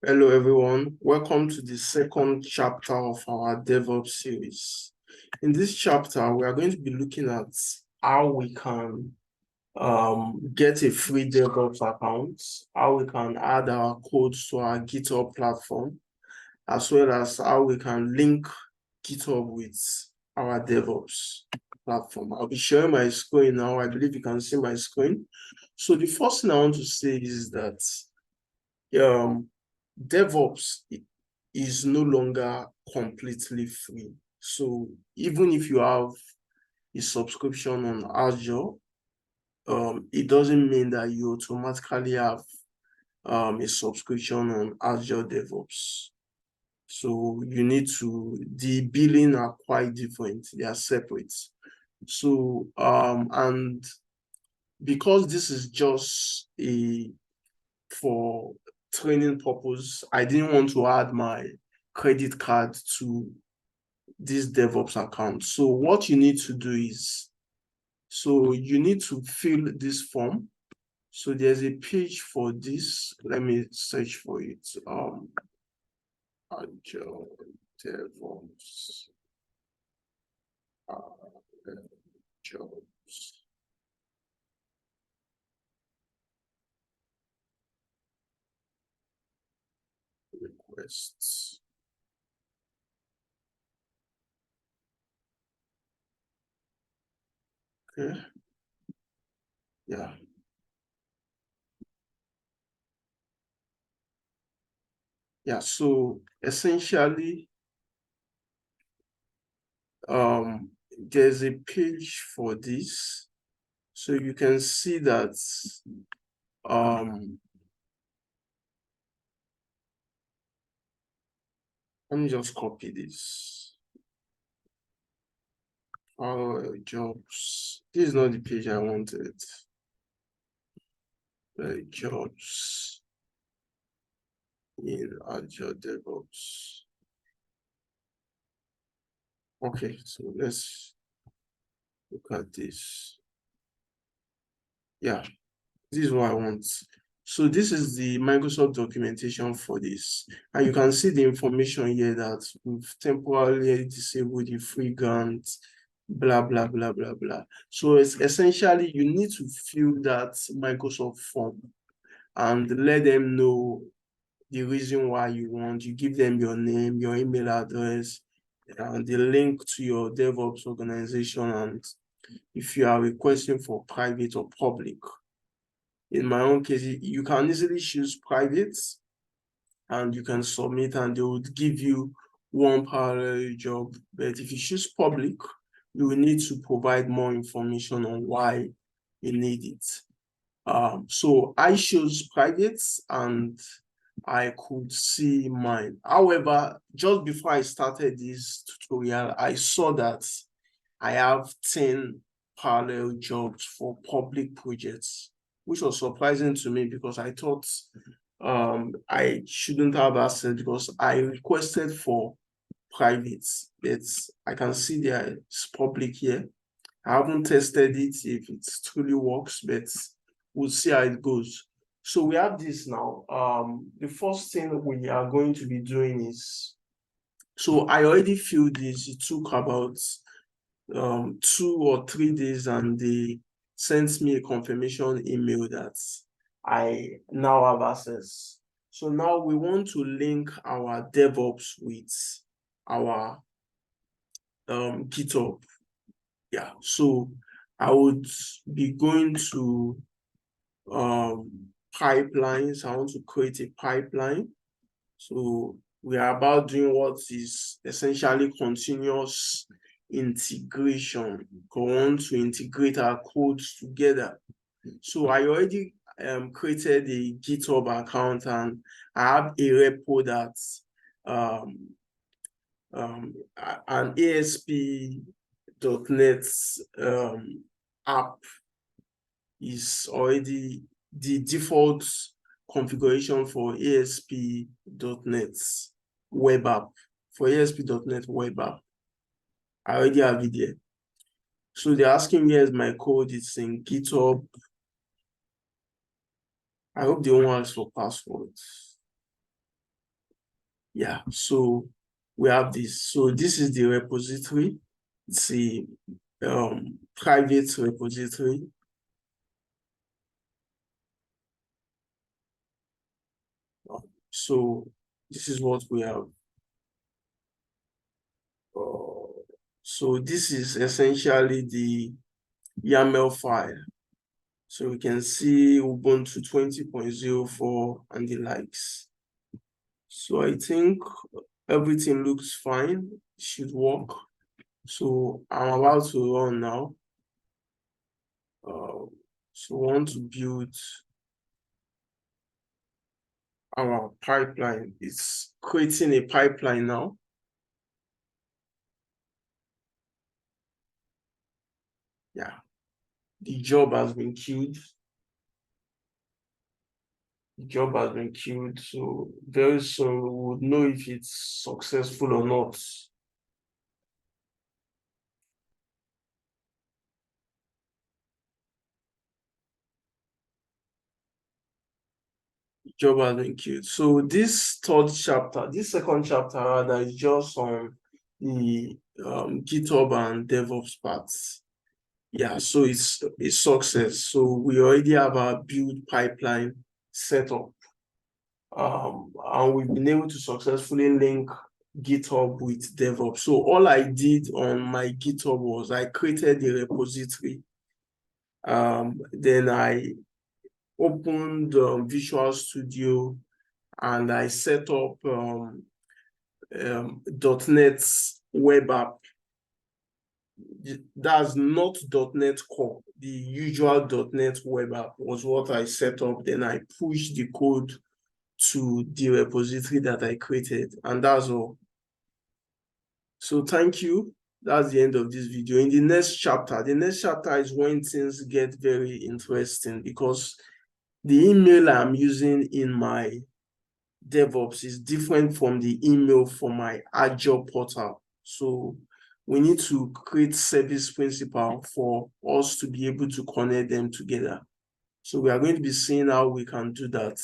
Hello, everyone. Welcome to the second chapter of our DevOps series. In this chapter, we are going to be looking at how we can get a free DevOps account, how we can add our codes to our GitHub platform, as well as how we can link GitHub with our DevOps platform. I'll be sharing my screen now. I believe you can see my screen. So the first thing I want to say is that DevOps is no longer completely free. So even if you have a subscription on Azure, it doesn't mean that you automatically have a subscription on Azure DevOps. So you need to, the billing are quite different. They are separate. So, and because this is just for training purpose, I didn't want to add my credit card to this DevOps account. So what you need to do is, so you need to fill this form. So there's a page for this. Let me search for it. Azure DevOps. Jobs. Requests. Okay. Yeah. Yeah. So essentially, there's a page for this. So you can see that let me just copy this. Jobs. This is not the page I wanted. Jobs in Azure DevOps. Okay, so let's look at this. Yeah, this is what I want. So this is the Microsoft documentation for this. And you can see the information here that we've temporarily disabled the free grant, blah, blah, blah, blah, blah. So it's essentially, you need to fill that Microsoft form and let them know the reason why you want. You give them your name, your email address, and the link to your DevOps organization, and if you are requesting for private or public. In my own case, you can easily choose private and you can submit and they would give you one parallel job. But if you choose public, you will need to provide more information on why you need it. So I chose private and I could see mine. However, just before I started this tutorial, I saw that I have 10 parallel jobs for public projects, which was surprising to me because I thought I shouldn't have access because I requested for private, but I can see there it's public here. I haven't tested it if it truly works, but we'll see how it goes. So we have this now. The first thing we are going to be doing is, so I already filled this. It took about 2 or 3 days, and they sent me a confirmation email that I now have access. So now we want to link our DevOps with our GitHub. Yeah, so I would be going to pipelines. I want to create a pipeline. So we are about doing what is essentially continuous integration. We want to integrate our codes together. So I already created a GitHub account and I have a repo that an ASP.NET app is already the default configuration for ASP.NET web app. For ASP.NET web app, I already have it there. So they're asking me as my code is in GitHub. I hope they won't ask for passwords. Yeah, so we have this. So this is the repository. It's a private repository. So this is what we have. So this is essentially the YAML file. So we can see Ubuntu 20.04 and the likes. So I think everything looks fine. It should work. So I'm about to run now. So we want to build our pipeline. It's creating a pipeline now. Yeah, the job has been queued. The job has been queued. So very soon we would know if it's successful or not. Job has been queued. So this second chapter rather, is just on the GitHub and DevOps parts. Yeah, so it's a success. So we already have our build pipeline set up. And we've been able to successfully link GitHub with DevOps. So all I did on my GitHub was I created the repository. Then I opened Visual Studio and I set up .NET web app. That's not .NET Core. The usual .NET web app was what I set up. Then I pushed the code to the repository that I created, and that's all. So thank you. That's the end of this video. In the next chapter is when things get very interesting, because the email I'm using in my DevOps is different from the email for my Azure portal. So we need to create service principal for us to be able to connect them together. So we are going to be seeing how we can do that